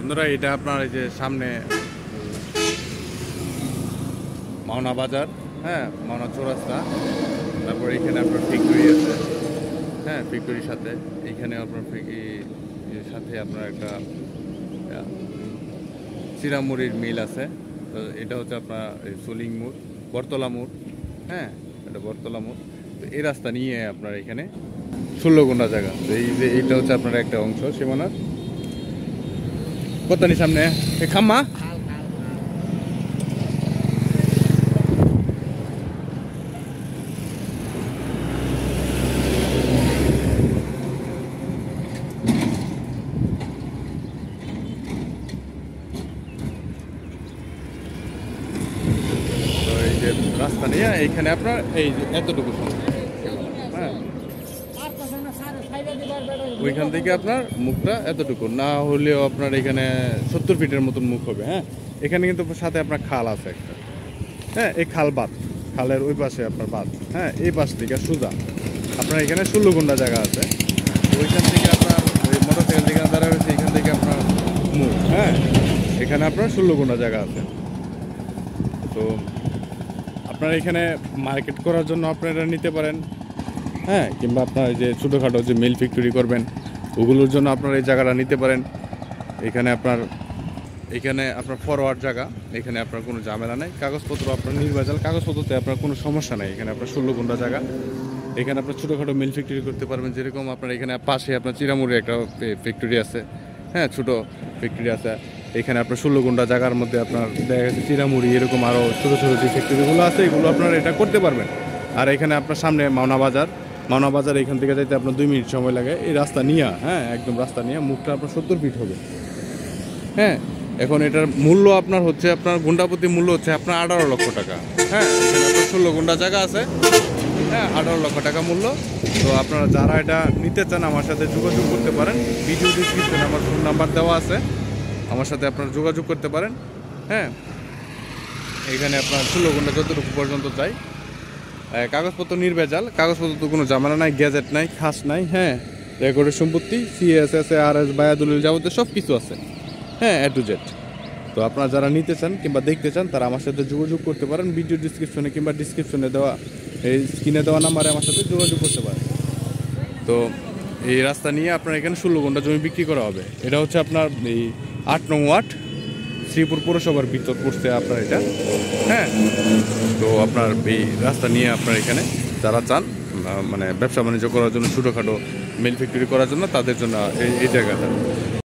বন্ধুরা এটা আপনার এই যে সামনে মাওনা বাজার, হ্যাঁ মাওনা চৌরাস্তা, তারপর এখানে আপনার ফ্যাক্টরি আছে, হ্যাঁ ফ্যাক্টরির সাথে এইখানে আপনার সাথে আপনার একটা চিরামুড়ির মিল আছে। তো এটা হচ্ছে আপনার সোলিং মোড়, বরতলা মোড়, হ্যাঁ এটা বরতলা মোড়। তো এই রাস্তা নিয়ে আপনার এখানে 16 গুন্ডা জায়গা। তো এই যে এইটা হচ্ছে আপনার একটা অংশ সীমানার কতানি সামনে খাম্মা। তো এই যে রাস্তা নিয়ে এইখানে আপনার এই যে এতটুকু হ্যাঁ, ওইখান থেকে আপনার মুখটা এতটুকু না হলেও আপনার এখানে 70 ফিটের মতন মুখ হবে। হ্যাঁ এখানে কিন্তু সাথে আপনার খাল আছে একটা, হ্যাঁ এই খাল বাঁধ, খালের ওই পাশে আপনার বাঁধ, হ্যাঁ এই পাশ থেকে সোজা আপনার এখানে 16 গুন্ডা জায়গা আছে। ওইখান থেকে আপনার ওই মোটরসাইকেল যেখানে দাঁড়া হয়েছে এখান থেকে আপনার মুখ, হ্যাঁ এখানে আপনার 16 গুন্ডা জায়গা আছে। তো আপনার এখানে মার্কেট করার জন্য আপনারা নিতে পারেন, হ্যাঁ কিংবা আপনার যে ছোটোখাটো যে মিল ফ্যাক্টরি করবেন ওগুলোর জন্য আপনারা এই জায়গাটা নিতে পারেন। এখানে আপনার ফরওয়ার্ড জায়গা, এখানে আপনার কোনো ঝামেলা নেই, কাগজপত্র আপনার নির্বাচন কাগজপত্রতে আপনার কোনো সমস্যা নেই। এখানে আপনার 16 গুন্ডা জায়গা, এখানে আপনার ছোটোখাটো মিল ফ্যাক্টরি করতে পারবেন। যেরকম আপনার এখানে পাশে আপনার চিরামুড়ি একটা ফ্যাক্টরি আছে, হ্যাঁ ছোটো ফ্যাক্টরি আছে। এখানে আপনার 16 গুন্ডা জায়গার মধ্যে আপনার দেখা গেছে চিরামুড়ি এরকম আরও ছোটো ছোটো যে ফ্যাক্টরিগুলো আছে এগুলো আপনার এটা করতে পারবেন। আর এখানে আপনার সামনে মাওনা বাজার এখান থেকে যাইতে আপনার 2 মিনিট সময় লাগে এই রাস্তা নিয়ে, হ্যাঁ একদম রাস্তা নিয়ে মুখটা আপনার 70 ফিট হবে। হ্যাঁ এখন এটার মূল্য আপনার হচ্ছে আপনার গুন্ডাপতি মূল্য হচ্ছে আপনার 18 লক্ষ টাকা। হ্যাঁ এখানে আপনার 16 গুন্ডা জায়গা আছে, হ্যাঁ 18 লক্ষ টাকা মূল্য। তো আপনারা যারা এটা নিতে চান আমার সাথে যোগাযোগ করতে পারেন, ভিডিও ডিসক্রিপশনে আমার ফোন নাম্বার দেওয়া আছে, আমার সাথে আপনারা যোগাযোগ করতে পারেন। হ্যাঁ এখানে আপনার 16 গুন্ডা যতটুকু পর্যন্ত চাই, কাগজপত্র নির্ভেজাল, কাগজপত্র তো কোনো ঝামেলা নাই, গ্যাজেট নাই, খাস নাই, হ্যাঁ রেকর্ডের সম্পত্তি CSS RS বায়াদুল যাবতীয় সব কিছু আছে, হ্যাঁ A to Z। তো আপনারা যারা নিতে চান কিংবা দেখতে চান তারা আমার সাথে যোগাযোগ করতে পারেন, ভিডিও ডিসক্রিপশনে কিংবা ডিসক্রিপশনে দেওয়া এই স্ক্রিনে দেওয়া নাম্বারে আমার সাথে যোগাযোগ করতে পারেন। তো এই রাস্তা নিয়ে আপনার এখানে 16 গুন্ডা জমি বিক্রি করা হবে। এটা হচ্ছে আপনার এই 8 নং ওয়ার্ড শ্রীপুর পৌরসভার ভিতর পড়ছে আপনার এটা, হ্যাঁ। তো আপনার এই রাস্তা নিয়ে আপনার এখানে যারা চান মানে ব্যবসা বাণিজ্য করার জন্য, ছোটোখাটো মিল ফ্যাক্টরি করার জন্য তাদের জন্য এই জায়গাটা।